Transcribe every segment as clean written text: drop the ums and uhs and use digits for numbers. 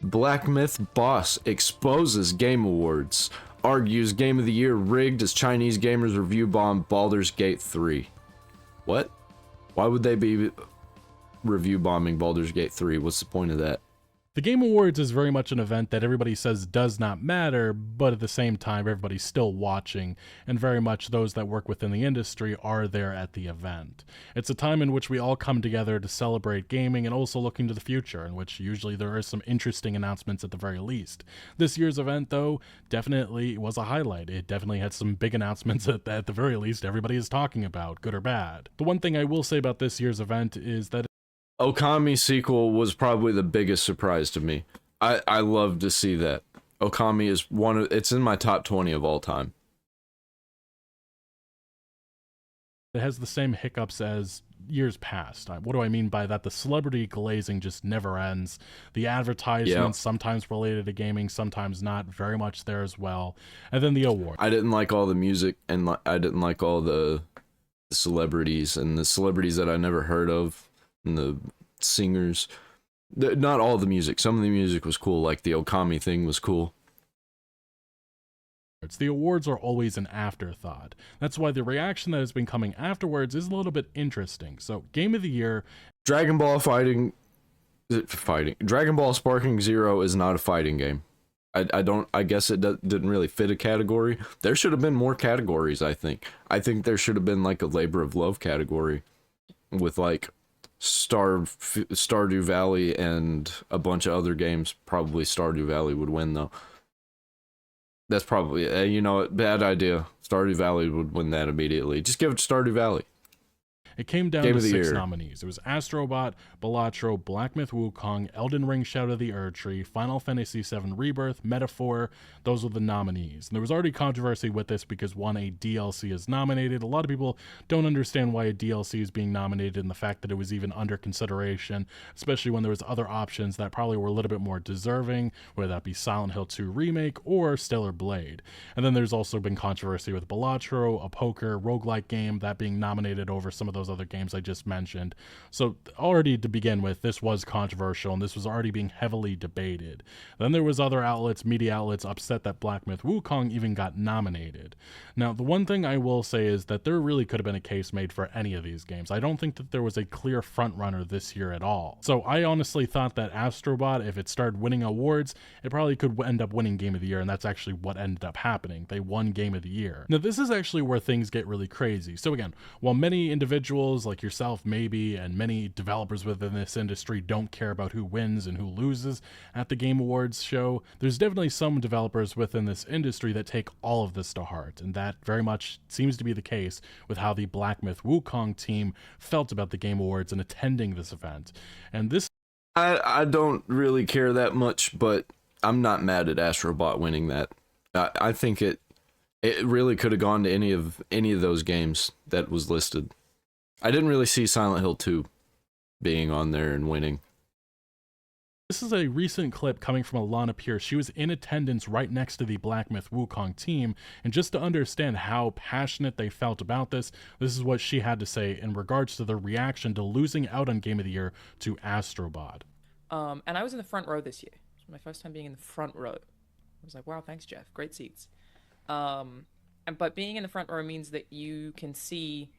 Black Myth boss exposes Game Awards. Argues Game of the Year rigged as Chinese gamers review bomb Baldur's Gate 3. What? Why would they be review bombing Baldur's Gate 3? What's the point of that? The Game Awards is very much an event that everybody says does not matter, but at the same time, everybody's still watching, and very much those that work within the industry are there at the event. It's a time in which we all come together to celebrate gaming and also look into the future, in which usually there are some interesting announcements at the very least. This year's event, though, definitely was a highlight. It definitely had some big announcements that at the very least everybody is talking about, good or bad. The one thing I will say about this year's event is that Okami sequel was probably the biggest surprise to me. I love to see that. Okami is it's in my top 20 of all time. it has the same hiccups as years past. What do I mean by that? The celebrity glazing just never ends. The advertisements, sometimes related to gaming, sometimes not, very much there as well. And then the award. I didn't like all the music, and I didn't like all the celebrities, and the celebrities that I never heard of, and the singers. Not all the music. Some of the music was cool, like the Okami thing was cool. The awards are always an afterthought. That's why the reaction that has been coming afterwards is a little bit interesting. So, Game of the Year... Dragon Ball Dragon Ball Sparking Zero is not a fighting game. I guess it didn't really fit a category. There should have been more categories, I think. I think there should have been like a labor of love category with like Stardew Valley and a bunch of other games. Probably Stardew Valley would win though. That's probably, bad idea. Stardew Valley would win that immediately. Just give it to Stardew Valley. It came down to 6 nominees. It was Astrobot, Balatro, Black Myth Wukong, Elden Ring Shadow of the Erdtree, Final Fantasy VII Rebirth, Metaphor. Those were the nominees. And there was already controversy with this because, one, a DLC is nominated. A lot of people don't understand why a DLC is being nominated and the fact that it was even under consideration, especially when there was other options that probably were a little bit more deserving, whether that be Silent Hill 2 Remake or Stellar Blade. And then there's also been controversy with Balatro, a poker roguelike game, that being nominated over some of those other games I just mentioned. So already to begin with, this was controversial and this was already being heavily debated. Then there was other outlets, media outlets, upset that Black Myth Wukong even got nominated. Now, the one thing I will say is that there really could have been a case made for any of these games. I don't think that there was a clear frontrunner this year at all. So I honestly thought that Astrobot, if it started winning awards, it probably could end up winning Game of the Year, and that's actually what ended up happening. They won Game of the Year. Now, this is actually where things get really crazy. So again, while many individuals like yourself maybe and many developers within this industry don't care about who wins and who loses at the Game Awards show, there's definitely some developers within this industry that take all of this to heart, and that very much seems to be the case with how the Black Myth Wukong team felt about the Game Awards and attending this event. And this, I don't really care that much, but I'm not mad at Astrobot winning that. I think it really could have gone to any of those games that was listed. I didn't really see Silent Hill 2 being on there and winning. This is a recent clip coming from Alana Pierce. She was in attendance right next to the Black Myth Wukong team, and just to understand how passionate they felt about this is what she had to say in regards to their reaction to losing out on Game of the Year to Astrobot. And I was in the front row this year. It was my first time being in the front row. I was like, wow, thanks, Jeff. Great seats. But being in the front row means that you can see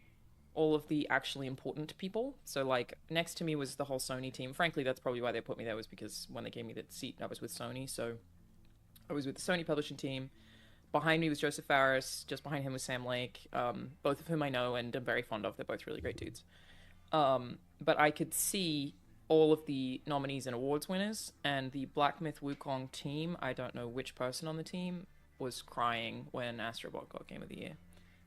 all of the actually important people. So like next to me was the whole Sony team. Frankly, that's probably why they put me there, was because when they gave me that seat, I was with Sony. So I was with the Sony publishing team. Behind me was Joseph Faris. Just behind him was Sam Lake, both of whom I know and am very fond of. They're both really great dudes. But I could see all of the nominees and awards winners, and the Black Myth Wukong team, I don't know which person on the team, was crying when Astrobot got Game of the Year.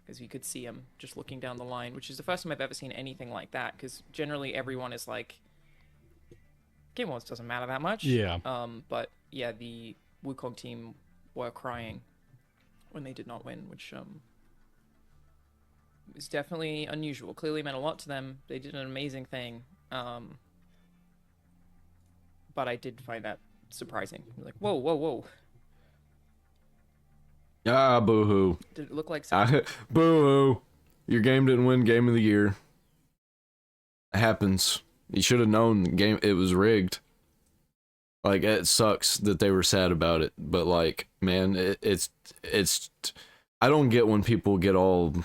Because you could see him just looking down the line, which is the first time I've ever seen anything like that, because generally everyone is like, Game Awards doesn't matter that much. Yeah. But yeah, the Wukong team were crying when they did not win, which is definitely unusual. Clearly meant a lot to them. They did an amazing thing. But I did find that surprising. Like, whoa, whoa, whoa. Ah, boo-hoo. Did it look like boo-hoo. Your game didn't win Game of the Year. It happens. You should have known it was rigged. Like, it sucks that they were sad about it, but like, man, it's I don't get when people get all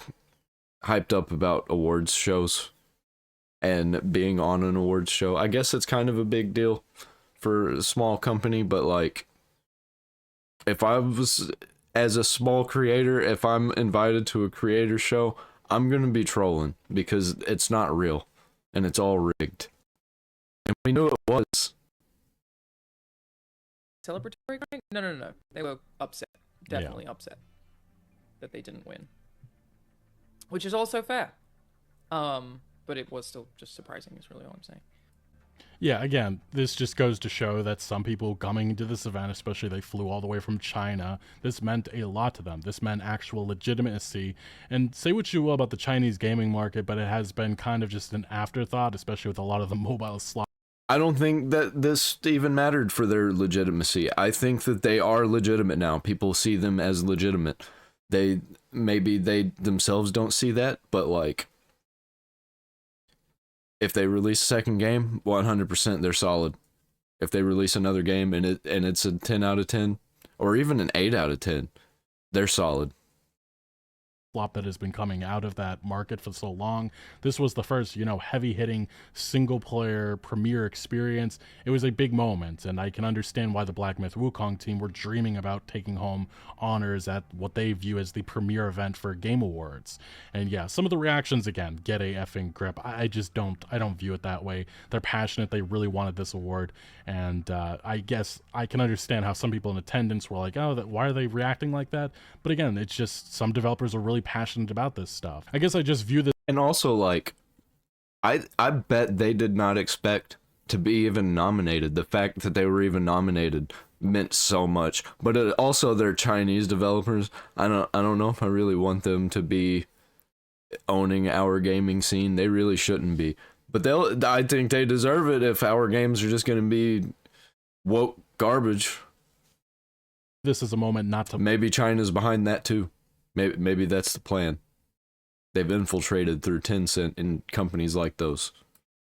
hyped up about awards shows and being on an awards show. I guess it's kind of a big deal for a small company, but like, if I was, as a small creator, if I'm invited to a creator show, I'm gonna be trolling because it's not real and it's all rigged. And we knew it was. Celebratory crying? No. They were upset. Definitely upset that they didn't win. Which is also fair. But it was still just surprising is really all I'm saying. Yeah, again, this just goes to show that some people coming into this event, especially they flew all the way from China, this meant a lot to them. This meant actual legitimacy. And say what you will about the Chinese gaming market, but it has been kind of just an afterthought, especially with a lot of the mobile slot. I don't think that this even mattered for their legitimacy. I think that they are legitimate now. People see them as legitimate. Maybe they themselves don't see that, but like, if they release a second game, 100% they're solid. If they release another game and it's a 10 out of 10 or even an 8 out of 10, they're solid. That has been coming out of that market for so long. This was the first, heavy-hitting single-player premier experience. It was a big moment, and I can understand why the Black Myth Wukong team were dreaming about taking home honors at what they view as the premier event for Game Awards. And yeah, some of the reactions, again, get a effing grip. I don't view it that way. They're passionate. They really wanted this award, and I guess I can understand how some people in attendance were like, why are they reacting like that? But again, it's just some developers are really passionate about this stuff. I guess I just view this. And also, like, I bet they did not expect to be even nominated. The fact that they were even nominated meant so much. But also, they're Chinese developers. I don't know if I really want them to be owning our gaming scene. They really shouldn't be. But I think they deserve it if our games are just going to be woke garbage. This is a moment not to. Maybe China's behind that too. Maybe that's the plan. They've infiltrated through Tencent and companies like those.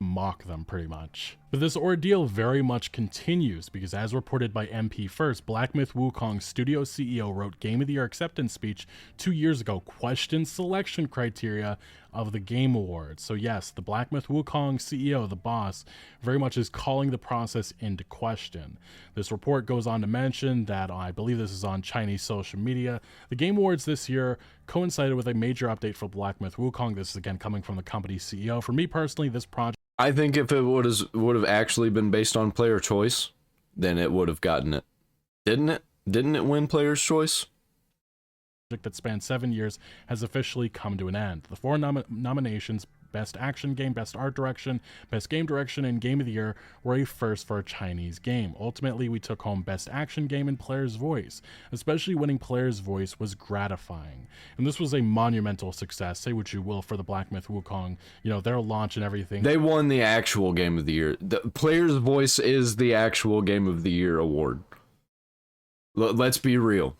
Mock them, pretty much. But this ordeal very much continues, because as reported by MP First, Black Myth Wukong's studio CEO wrote Game of the Year acceptance speech 2 years ago, questioned selection criteria of the Game Awards. So yes, the Black Myth Wukong CEO, the boss, very much is calling the process into question. This report goes on to mention that, I believe this is on Chinese social media, the Game Awards this year coincided with a major update for Black Myth Wukong. This is again coming from the company's CEO. For me personally, this project, I think if it would have actually been based on player choice, then it would have gotten it. Didn't it? Didn't it win player's choice? That spanned 7 years has officially come to an end. The four nominations, Best Action Game, Best Art Direction, Best Game Direction, and Game of the Year, were a first for a Chinese game. Ultimately, we took home Best Action Game and Player's Voice. Especially winning Player's Voice was gratifying. And this was a monumental success, say what you will, for the Black Myth Wukong, their launch and everything. They won the actual Game of the Year. The Player's Voice is the actual Game of the Year award. Let's be real.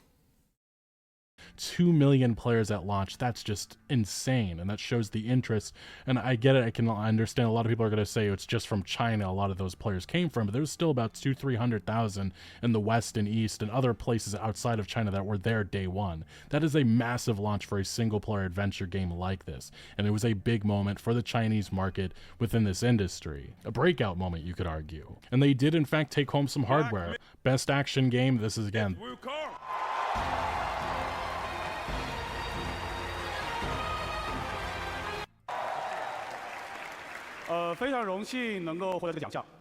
2 million players at launch. That's just insane, and that shows the interest. And I get it. I understand a lot of people are going to say it's just from China a lot of those players came from, but there was still about 200,000-300,000 in the West and East and other places outside of China that were there day one. That is a massive launch for a single-player adventure game like this, and it was a big moment for the Chinese market within this industry. A breakout moment, you could argue. And they did, in fact, take home some hardware. Best Action Game, this is, again,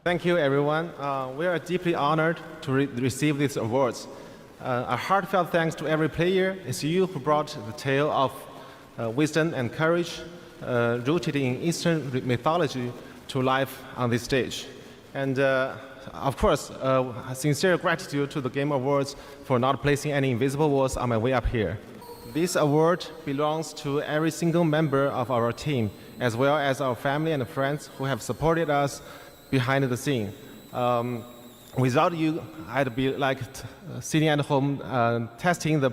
Thank you, everyone. We are deeply honored to receive these awards. A heartfelt thanks to every player. It's you who brought the tale of wisdom and courage rooted in Eastern mythology to life on this stage. And of course, a sincere gratitude to the Game Awards for not placing any invisible walls on my way up here. This award belongs to every single member of our team, as well as our family and friends who have supported us behind the scene. Without you, I'd be like sitting at home testing the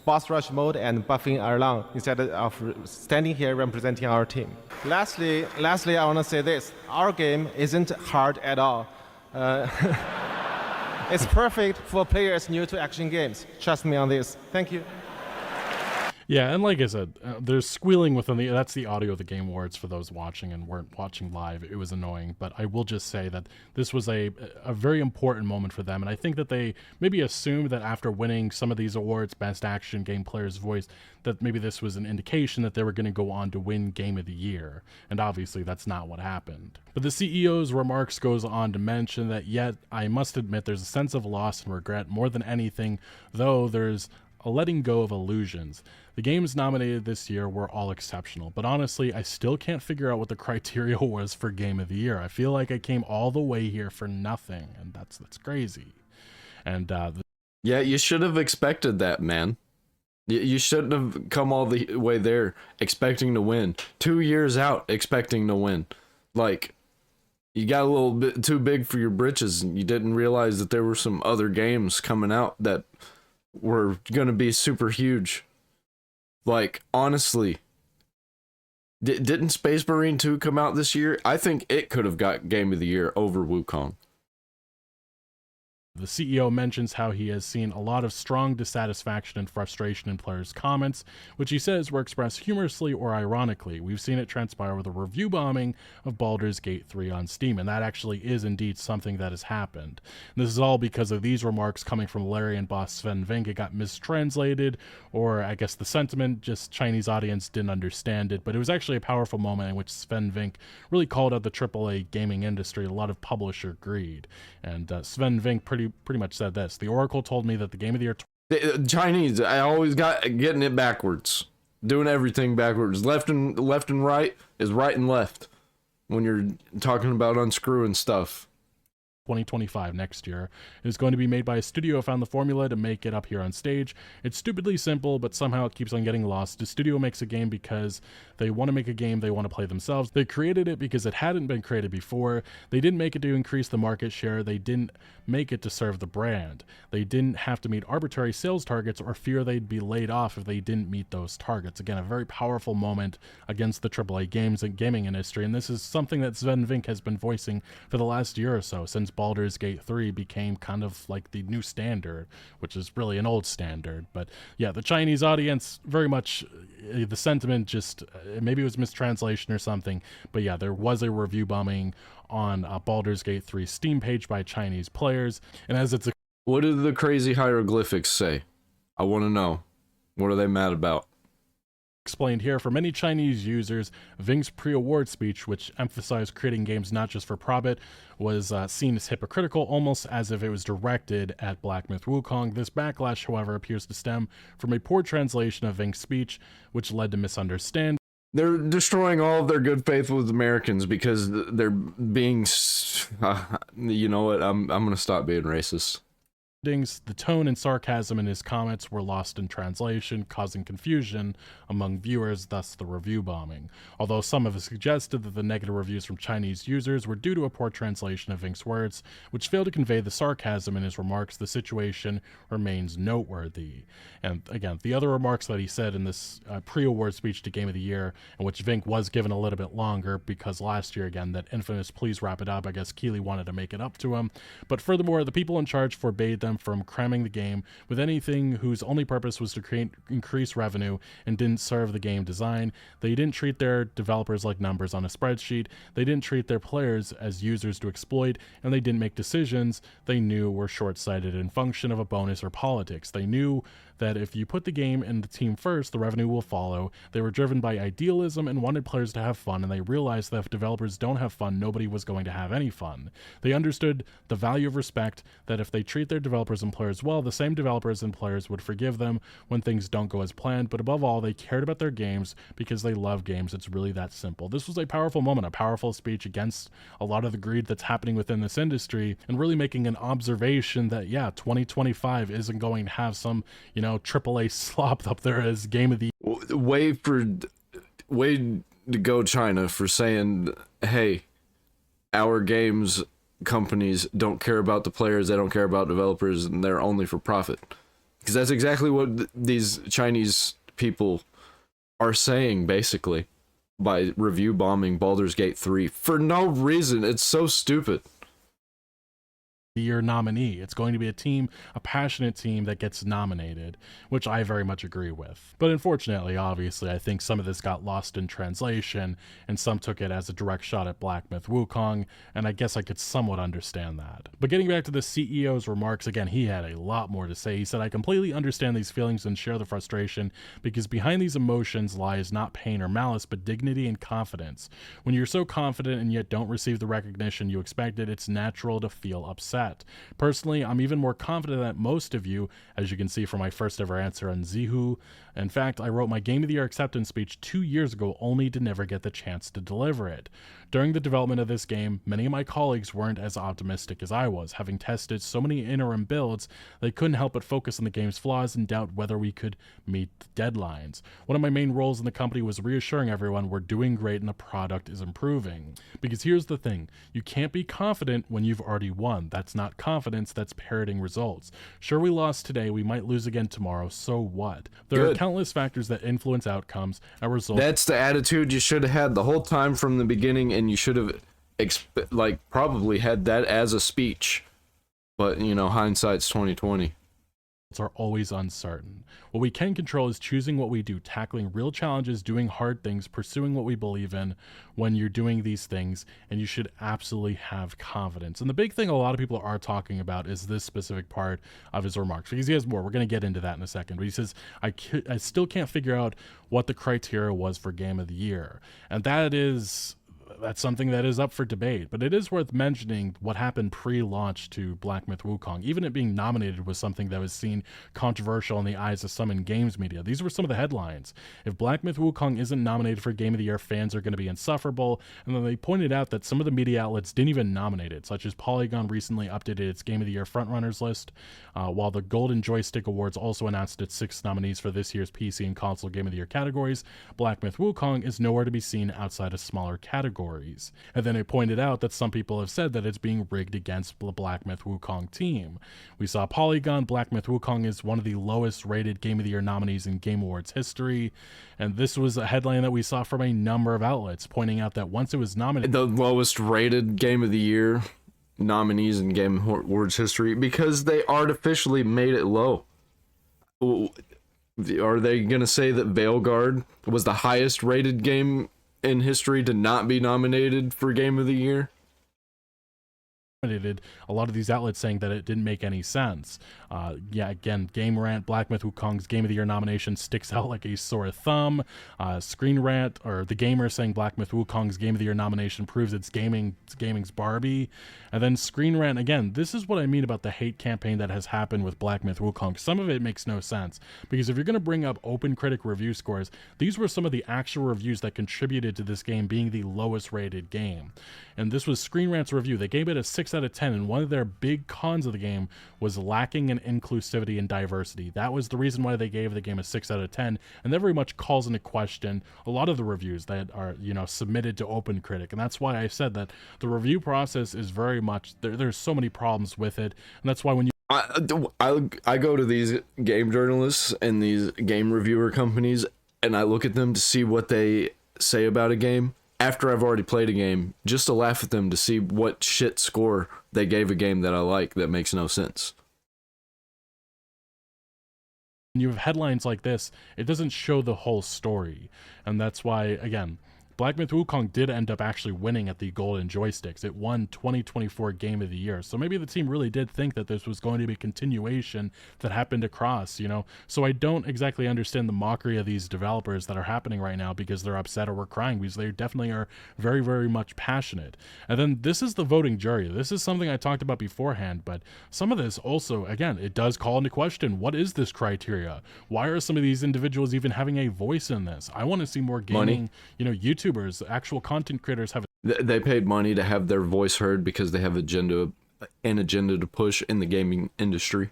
boss rush mode and buffing Erlang instead of standing here representing our team. Lastly, I want to say this. Our game isn't hard at all. It's perfect for players new to action games. Trust me on this. Thank you. Yeah, and like I said, there's squealing within that's the audio of the Game Awards for those watching and weren't watching live. It was annoying, but I will just say that this was a very important moment for them, and I think that they maybe assumed that after winning some of these awards, Best Action Game Player's Voice, that maybe this was an indication that they were going to go on to win Game of the Year, and obviously that's not what happened. But the CEO's remarks goes on to mention that yet, I must admit, there's a sense of loss and regret more than anything, though there's a letting go of illusions. The games nominated this year were all exceptional, but honestly, I still can't figure out what the criteria was for Game of the Year. I feel like I came all the way here for nothing, and that's crazy. And yeah, you should have expected that, man. You shouldn't have come all the way there expecting to win. 2 years out expecting to win. Like, you got a little bit too big for your britches, and you didn't realize that there were some other games coming out that were gonna be super huge. Like, honestly, didn't Space Marine 2 come out this year? I think it could have got Game of the Year over Wukong. the CEO mentions how he has seen a lot of strong dissatisfaction and frustration in players' comments, which he says were expressed humorously or ironically. We've seen it transpire with a review bombing of Baldur's Gate 3 on Steam, and that actually is indeed something that has happened. And this is all because of these remarks coming from Larian boss Sven Vink. It got mistranslated, or I guess the sentiment, just Chinese audience didn't understand it, but it was actually a powerful moment in which Sven Vink really called out the AAA gaming industry, a lot of publisher greed. And Sven Vink pretty much said this: the Oracle told me that the Game of the Year the Chinese, I always got getting it backwards, doing everything backwards. Left and right is right and left when you're talking about unscrewing stuff. 2025 next year is going to be made by a studio who found the formula to make it up here on stage. It's stupidly simple, but somehow it keeps on getting lost. The studio makes a game because they want to make a game they want to play themselves. They created it because it hadn't been created before. They didn't make it to increase the market share. They didn't make it to serve the brand. They didn't have to meet arbitrary sales targets or fear they'd be laid off if they didn't meet those targets. Again, a very powerful moment against the AAA games and gaming industry, and this is something that Sven Vink has been voicing for the last year or so, since Baldur's Gate 3 became kind of like the new standard, which is really an old standard. But yeah, the Chinese audience, very much the sentiment, just maybe it was mistranslation or something, but yeah, there was a review bombing on Baldur's Gate 3 Steam page by Chinese players, and as it's a... What do the crazy hieroglyphics say? I want to know. What are they mad about? Explained here, for many Chinese users, Vink's pre-award speech, which emphasized creating games not just for profit, was seen as hypocritical, almost as if it was directed at Black Myth Wukong. This backlash, however, appears to stem from a poor translation of Vink's speech, which led to misunderstanding. They're destroying all of their good faith with Americans because they're being... you know what? I'm gonna stop being racist. The tone and sarcasm in his comments were lost in translation, causing confusion among viewers, thus the review bombing. Although some have suggested that the negative reviews from Chinese users were due to a poor translation of Vink's words, which failed to convey the sarcasm in his remarks, the situation remains noteworthy. And again, the other remarks that he said in this pre-award speech to Game of the Year, in which Vink was given a little bit longer because last year, again, that infamous "please wrap it up," I guess Keighley wanted to make it up to him. But furthermore, the people in charge forbade them from cramming the game with anything whose only purpose was to increase revenue and didn't serve the game design. They didn't treat their developers like numbers on a spreadsheet. They didn't treat their players as users to exploit, and they didn't make decisions they knew were short-sighted in function of a bonus or politics. They knew that if you put the game and the team first, the revenue will follow. They were driven by idealism and wanted players to have fun, and they realized that if developers don't have fun, nobody was going to have any fun. They understood the value of respect, that if they treat their developers and players well, the same developers and players would forgive them when things don't go as planned, but above all, they cared about their games because they love games. It's really that simple. This was a powerful moment, a powerful speech against a lot of the greed that's happening within this industry, and really making an observation that, yeah, 2025 isn't going to have some, AAA slop up there as Game of the Way to go, China, for saying, hey, our games companies don't care about the players, they don't care about developers, and they're only for profit. Because that's exactly what these Chinese people are saying, basically, by review bombing Baldur's Gate 3 for no reason. It's so stupid. the Year nominee. It's going to be a passionate team that gets nominated, which I very much agree with. But unfortunately, obviously, I think some of this got lost in translation, and some took it as a direct shot at Black Myth Wukong, and I guess I could somewhat understand that. But getting back to the CEO's remarks, again, he had a lot more to say. He said, "I completely understand these feelings and share the frustration, because behind these emotions lies not pain or malice, but dignity and confidence. When you're so confident and yet don't receive the recognition you expected, it's natural to feel upset. Personally, I'm even more confident than most of you, as you can see from my first ever answer on Zihu. In fact, I wrote my Game of the Year acceptance speech 2 years ago only to never get the chance to deliver it. During the development of this game, many of my colleagues weren't as optimistic as I was, having tested so many interim builds they couldn't help but focus on the game's flaws and doubt whether we could meet the deadlines. One of my main roles in the company was reassuring everyone we're doing great and the product is improving. Because here's the thing, you can't be confident when you've already won. That's not confidence, that's parroting results. Sure, we lost today, we might lose again tomorrow, so what? There are countless factors that influence outcomes and results." That's the attitude you should have had the whole time from the beginning, and you should have probably had that as a speech. But, you know, hindsight's 2020. Are always uncertain. What we can control is choosing what we do, tackling real challenges, doing hard things, pursuing what we believe in when you're doing these things, and you should absolutely have confidence. And the big thing a lot of people are talking about is this specific part of his remarks, because he has more. We're going to get into that in a second. But he says, I still can't figure out what the criteria was for Game of the Year. And that's something that is up for debate, but it is worth mentioning what happened pre-launch to Black Myth Wukong. Even it being nominated was something that was seen controversial in the eyes of some in games media. These were some of the headlines. If Black Myth Wukong isn't nominated for Game of the Year, fans are going to be insufferable. And then they pointed out that some of the media outlets didn't even nominate it, such as Polygon recently updated its Game of the Year frontrunners list, while the Golden Joystick Awards also announced its 6 nominees for this year's PC and console Game of the Year categories. Black Myth Wukong is nowhere to be seen outside of smaller categories. And then it pointed out that some people have said that it's being rigged against the Black Myth Wukong team. We saw Polygon. Black Myth Wukong is one of the lowest rated Game of the Year nominees in Game Awards history. And this was a headline that we saw from a number of outlets pointing out that once it was nominated, the lowest rated Game of the Year nominees in Game Awards history, because they artificially made it low. Are they going to say that Veilguard was the highest rated game in history to not be nominated for Game of the Year? A lot of these outlets saying that it didn't make any sense. Again, Game Rant, Black Myth Wukong's Game of the Year nomination sticks out like a sore thumb. Screen Rant, or The Gamer, saying Black Myth Wukong's Game of the Year nomination proves it's gaming's Barbie. And then Screen Rant, again, this is what I mean about the hate campaign that has happened with Black Myth Wukong. Some of it makes no sense, because if you're going to bring up open critic review scores, these were some of the actual reviews that contributed to this game being the lowest rated game. And this was Screen Rant's review. They gave it a 6 out of 10, and one of their big cons of the game was lacking in inclusivity and diversity. That was the reason why they gave the game a 6 out of 10, and that very much calls into question a lot of the reviews that are, submitted to OpenCritic. And that's why I said that the review process is very much, there's so many problems with it, and that's why when you I go to these game journalists and these game reviewer companies, and I look at them to see what they say about a game after I've already played a game, just to laugh at them to see what shit score they gave a game that I like that makes no sense. When you have headlines like this, it doesn't show the whole story. And that's why, again, Black Myth Wukong did end up actually winning at the Golden Joysticks. It won 2024 Game of the Year. So maybe the team really did think that this was going to be a continuation that happened across, So I don't exactly understand the mockery of these developers that are happening right now because they're upset or we're crying, because they definitely are very, very much passionate. And then this is the voting jury. This is something I talked about beforehand, but some of this also, again, it does call into question, what is this criteria? Why are some of these individuals even having a voice in this? I want to see more gaming, YouTubers, actual content creators have. They paid money to have their voice heard because they have an agenda to push in the gaming industry.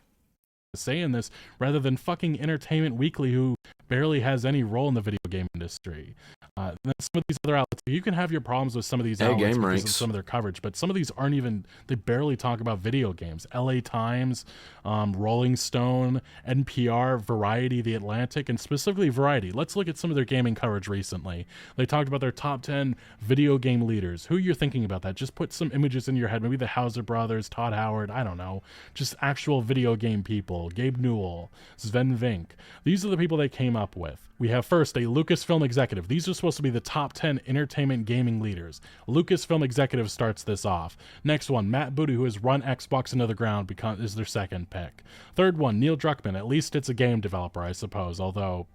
Say in this, rather than fucking Entertainment Weekly, who barely has any role in the video game industry. Then some of these other outlets, you can have your problems with some of these outlets because of some of their coverage, but some of these aren't even, they barely talk about video games. LA Times, Rolling Stone, NPR, Variety, The Atlantic, and specifically Variety. Let's look at some of their gaming coverage recently. They talked about their top 10 video game leaders. Who you're thinking about that? Just put some images in your head. Maybe the Hauser brothers, Todd Howard, I don't know. Just actual video game people. Gabe Newell, Sven Vink. These are the people they came up with. We have first a Lucasfilm executive. These are supposed to be the top 10 entertainment gaming leaders. Lucasfilm executive starts this off. Next one, Matt Booty, who has run Xbox into the ground, is their second pick. Third one, Neil Druckmann. At least it's a game developer, I suppose, although,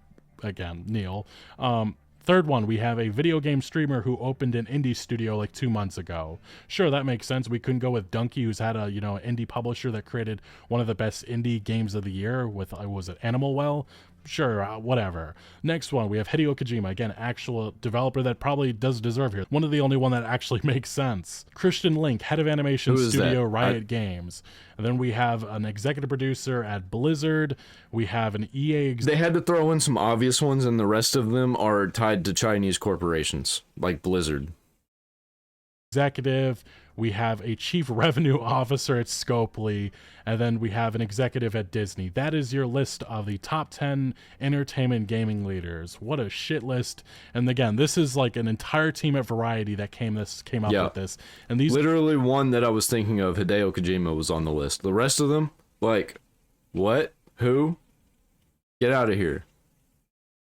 again, Neil. Third one, we have a video game streamer who opened an indie studio like 2 months ago. Sure, that makes sense. We couldn't go with Donkey, who's had a, indie publisher that created one of the best indie games of the year with, was it Animal Well? Sure, whatever. Next one, we have Hideo Kojima, again, actual developer that probably does deserve here. One of the only one that actually makes sense. Christian Link, head of animation studio, Riot Games. And then we have an executive producer at Blizzard. We have an EA They had to throw in some obvious ones, and the rest of them are tied to Chinese corporations, like Blizzard. Executive. We have a chief revenue officer at Scopely, and then we have an executive at Disney. That is your list of the top 10 entertainment gaming leaders. What a shit list. And again, this is like an entire team at Variety that came up with this. And these literally one that I was thinking of, Hideo Kojima, was on the list. The rest of them, like, what? Who? Get out of here.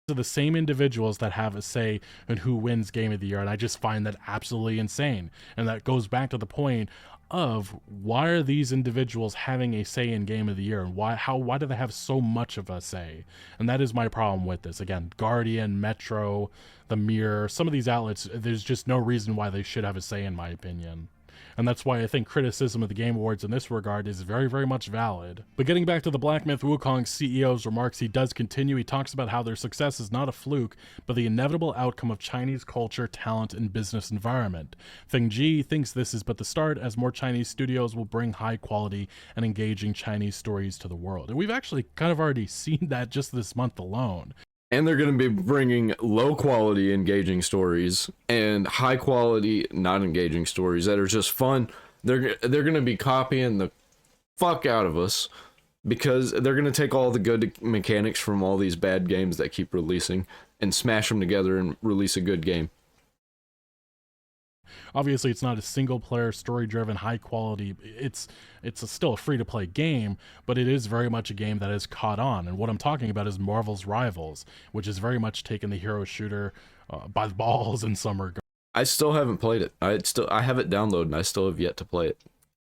Are the same individuals that have a say in who wins Game of the Year, and I just find that absolutely insane. And that goes back to the point of, why are these individuals having a say in Game of the Year, and why do they have so much of a say? And that is my problem with this. Again, Guardian, Metro, The Mirror, some of these outlets, there's just no reason why they should have a say, in my opinion. And that's why I think criticism of the Game Awards in this regard is very, very much valid. But getting back to the Black Myth Wukong CEO's remarks, he does continue. He talks about how their success is not a fluke, but the inevitable outcome of Chinese culture, talent, and business environment. Feng Ji thinks this is but the start, as more Chinese studios will bring high quality and engaging Chinese stories to the world. And we've actually kind of already seen that just this month alone. And they're going to be bringing low quality engaging stories and high quality not engaging stories that are just fun. They're going to be copying the fuck out of us, because they're going to take all the good mechanics from all these bad games that keep releasing and smash them together and release a good game. Obviously, it's not a single-player, story-driven, high-quality. It's still a free-to-play game, but it is very much a game that has caught on. And what I'm talking about is Marvel's Rivals, which has very much taken the hero shooter by the balls in some regard. I still haven't played it. I have it downloaded, and I still have yet to play it.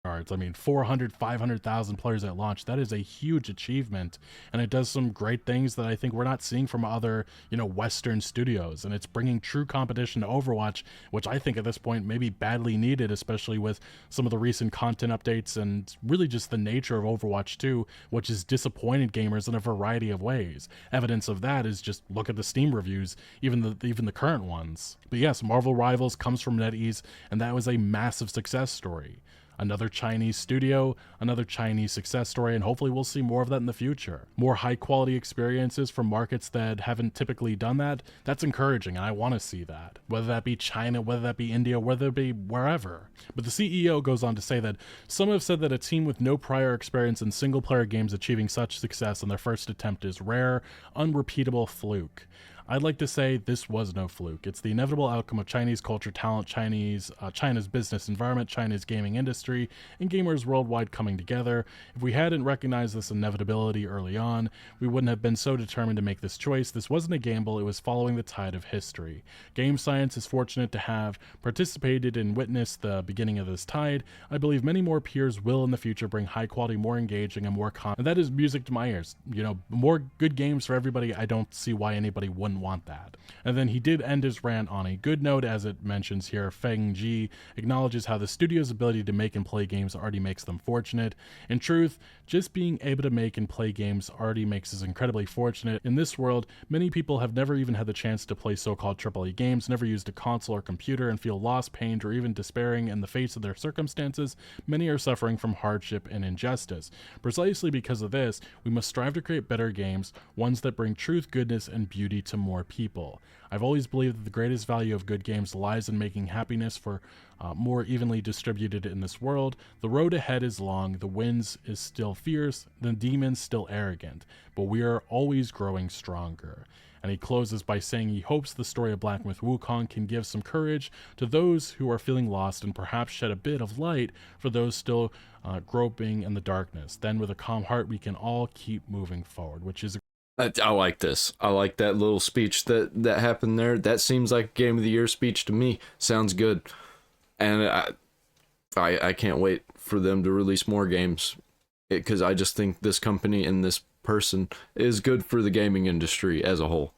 I mean, 400, 500,000 players at launch. That is a huge achievement, and it does some great things that I think we're not seeing from other, Western studios. And it's bringing true competition to Overwatch, which I think at this point may be badly needed, especially with some of the recent content updates and really just the nature of Overwatch 2, which has disappointed gamers in a variety of ways. Evidence of that is just look at the Steam reviews, even the current ones. But yes, Marvel Rivals comes from NetEase, and that was a massive success story. Another Chinese studio, another Chinese success story, and hopefully we'll see more of that in the future. More high-quality experiences from markets that haven't typically done that, that's encouraging, and I want to see that. Whether that be China, whether that be India, whether it be wherever. But the CEO goes on to say that some have said that a team with no prior experience in single-player games achieving such success on their first attempt is rare, unrepeatable fluke. I'd like to say this was no fluke. It's the inevitable outcome of Chinese culture, talent, China's business environment, China's gaming industry, and gamers worldwide coming together. If we hadn't recognized this inevitability early on, we wouldn't have been so determined to make this choice. This wasn't a gamble, it was following the tide of history. Game Science is fortunate to have participated and witnessed the beginning of this tide. I believe many more peers will in the future bring high quality, more engaging, and more content. And that is music to my ears. More good games for everybody. I don't see why anybody wouldn't didn't want that. And then he did end his rant on a good note, as it mentions here. Feng Ji acknowledges how the studio's ability to make and play games already makes them fortunate. In truth, just being able to make and play games already makes us incredibly fortunate. In this world, many people have never even had the chance to play so-called AAA games, never used a console or computer, and feel lost, pained, or even despairing in the face of their circumstances. Many are suffering from hardship and injustice. Precisely because of this, we must strive to create better games, ones that bring truth, goodness, and beauty to more people. I've always believed that the greatest value of good games lies in making happiness for more evenly distributed in this world. The road ahead is long, the winds is still fierce, the demons still arrogant, but we are always growing stronger. And he closes by saying he hopes the story of Black Myth Wukong can give some courage to those who are feeling lost and perhaps shed a bit of light for those still groping in the darkness. Then with a calm heart, we can all keep moving forward, which is I like this. I like that little speech that happened there. That seems like a Game of the Year speech to me. Sounds good. And I can't wait for them to release more games, because I just think this company and this person is good for the gaming industry as a whole.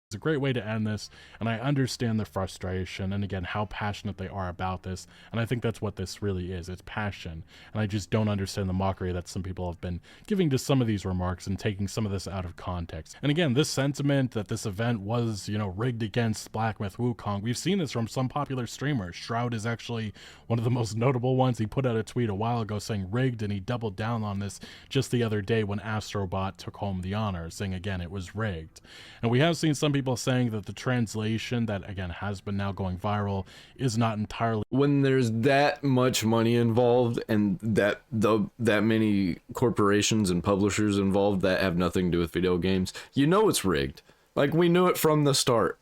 It's a great way to end this, and I understand their frustration and again how passionate they are about this, and I think that's what this really is. It's passion, and I just don't understand the mockery that some people have been giving to some of these remarks and taking some of this out of context. And again, this sentiment that this event was, rigged against Black Myth Wukong, we've seen this from some popular streamers. Shroud is actually one of the most notable ones. He put out a tweet a while ago saying rigged, and he doubled down on this just the other day when Astrobot took home the honors, saying again it was rigged. And we have seen some people saying that the translation that again has been now going viral is not entirely. When there's that much money involved and that many corporations and publishers involved that have nothing to do with video games, it's rigged. Like, we knew it from the start.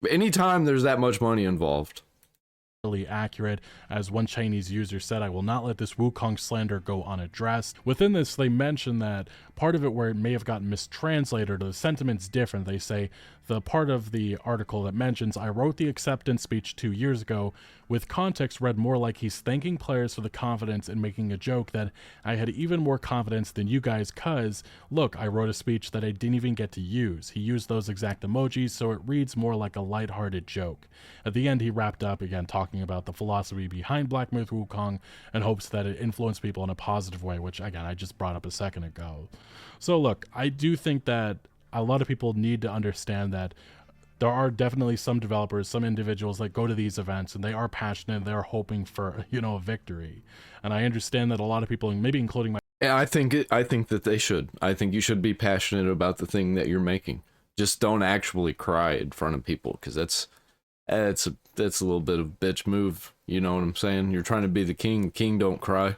Anytime there's that much money involved. Accurate. As one Chinese user said, I will not let this Wukong slander go unaddressed. Within this, they mention that part of it where it may have gotten mistranslated, or the sentiment's different. They say the part of the article that mentions, I wrote the acceptance speech 2 years ago, with context read more like he's thanking players for the confidence and making a joke that I had even more confidence than you guys, cuz look, I wrote a speech that I didn't even get to use. He used those exact emojis, so it reads more like a lighthearted joke. At the end, he wrapped up again talking about the philosophy behind Black Myth Wukong and hopes that it influenced people in a positive way, which again I just brought up a second ago. So look, I do think that a lot of people need to understand that there are definitely some developers, some individuals that go to these events and they are passionate, they're hoping for, a victory. And I understand that a lot of people, maybe including my... Yeah, I think that they should. I think you should be passionate about the thing that you're making. Just don't actually cry in front of people, because that's a little bit of bitch move. You know what I'm saying? You're trying to be the king. The king don't cry.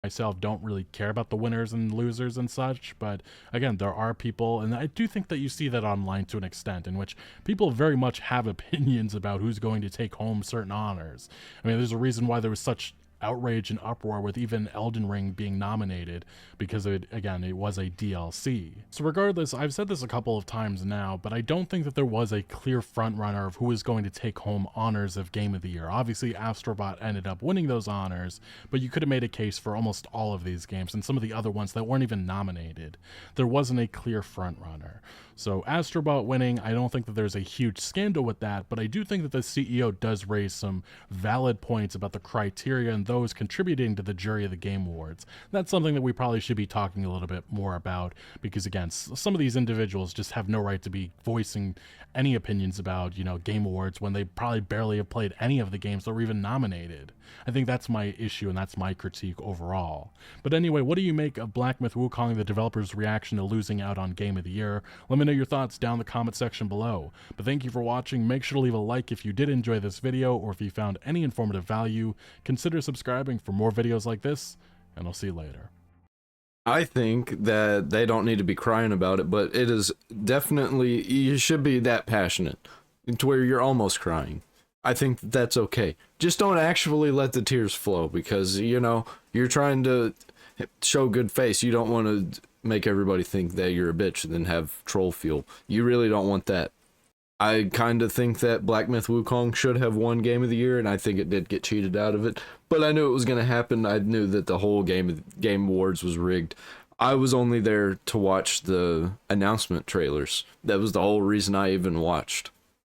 Myself don't really care about the winners and losers and such, but again, there are people, and I do think that you see that online to an extent, in which people very much have opinions about who's going to take home certain honors. I mean, there's a reason why there was such outrage and uproar with even Elden Ring being nominated, because it was a DLC. So regardless, I've said this a couple of times now, but I don't think that there was a clear frontrunner of who is going to take home honors of Game of the Year. Obviously, Astrobot ended up winning those honors, but you could have made a case for almost all of these games and some of the other ones that weren't even nominated. There wasn't a clear frontrunner. So Astrobot winning, I don't think that there's a huge scandal with that, but I do think that the CEO does raise some valid points about the criteria and those contributing to the jury of the Game Awards. That's something that we probably should be talking a little bit more about, because again, some of these individuals just have no right to be voicing any opinions about, Game Awards when they probably barely have played any of the games that were even nominated. I think that's my issue and that's my critique overall. But anyway, what do you make of Black Myth Wukong, the developer's reaction to losing out on Game of the Year? Let me know your thoughts down in the comment section below. But thank you for watching. Make sure to leave a like if you did enjoy this video, or if you found any informative value. Consider subscribing for more videos like this, and I'll see you later. I think that they don't need to be crying about it, but it is definitely, you should be that passionate to where you're almost crying. I think that's okay. Just don't actually let the tears flow, because, you're trying to show good face. You don't want to make everybody think that you're a bitch and then have troll fuel. You really don't want that. I kind of think that Black Myth Wukong should have won Game of the Year, and I think it did get cheated out of it. But I knew it was going to happen. I knew that the whole Game Awards was rigged. I was only there to watch the announcement trailers. That was the whole reason I even watched.